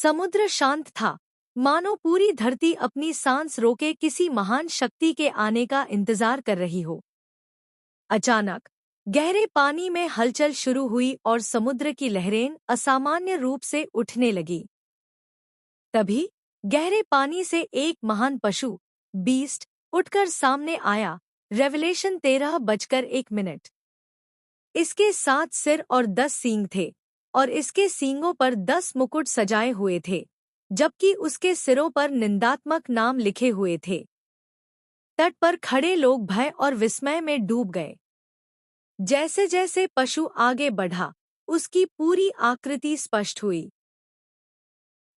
समुद्र शांत था, मानो पूरी धरती अपनी सांस रोके किसी महान शक्ति के आने का इंतजार कर रही हो। अचानक गहरे पानी में हलचल शुरू हुई और समुद्र की लहरें असामान्य रूप से उठने लगी। तभी गहरे पानी से एक महान पशु बीस्ट उठकर सामने आया। रेवलेशन 13:01। इसके 7 सिर और 10 सींग थे और इसके सींगों पर 10 मुकुट सजाए हुए थे, जबकि उसके सिरों पर निंदात्मक नाम लिखे हुए थे। तट पर खड़े लोग भय और विस्मय में डूब गए। जैसे जैसे पशु आगे बढ़ा, उसकी पूरी आकृति स्पष्ट हुई।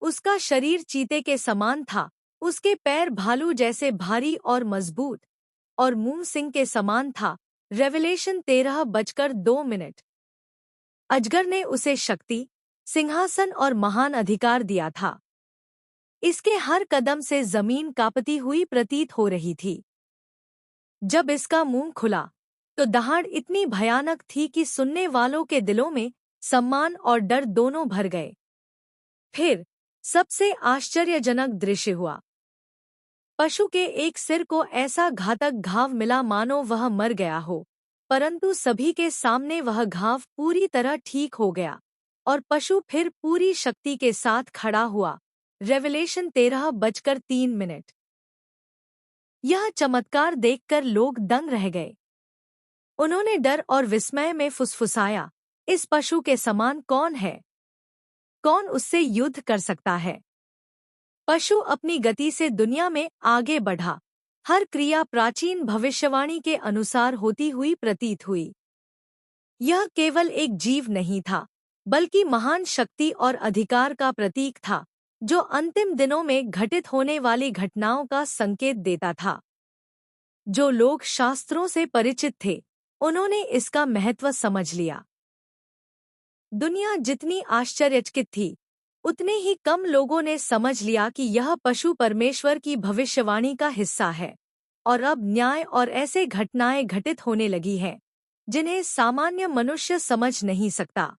उसका शरीर चीते के समान था, उसके पैर भालू जैसे भारी और मजबूत, और मुंह सिंह के समान था। रेवलेशन 13:02। अजगर ने उसे शक्ति, सिंहासन और महान अधिकार दिया था। इसके हर कदम से जमीन कांपती हुई प्रतीत हो रही थी। जब इसका मुंह खुला तो दहाड़ इतनी भयानक थी कि सुनने वालों के दिलों में सम्मान और डर दोनों भर गए। फिर सबसे आश्चर्यजनक दृश्य हुआ। पशु के एक सिर को ऐसा घातक घाव मिला मानो वह मर गया हो, परंतु सभी के सामने वह घाव पूरी तरह ठीक हो गया और पशु फिर पूरी शक्ति के साथ खड़ा हुआ। रेवलेशन 13:03। यह चमत्कार देखकर लोग दंग रह गए। उन्होंने डर और विस्मय में फुसफुसाया, इस पशु के समान कौन है? कौन उससे युद्ध कर सकता है? पशु अपनी गति से दुनिया में आगे बढ़ा। हर क्रिया प्राचीन भविष्यवाणी के अनुसार होती हुई प्रतीत हुई। यह केवल एक जीव नहीं था, बल्कि महान शक्ति और अधिकार का प्रतीक था, जो अंतिम दिनों में घटित होने वाली घटनाओं का संकेत देता था। जो लोग शास्त्रों से परिचित थे, उन्होंने इसका महत्व समझ लिया। दुनिया जितनी आश्चर्यचकित थी, उतने ही कम लोगों ने समझ लिया कि यह पशु परमेश्वर की भविष्यवाणी का हिस्सा है, और अब न्याय और ऐसे घटनाएं घटित होने लगी हैं जिन्हें सामान्य मनुष्य समझ नहीं सकता।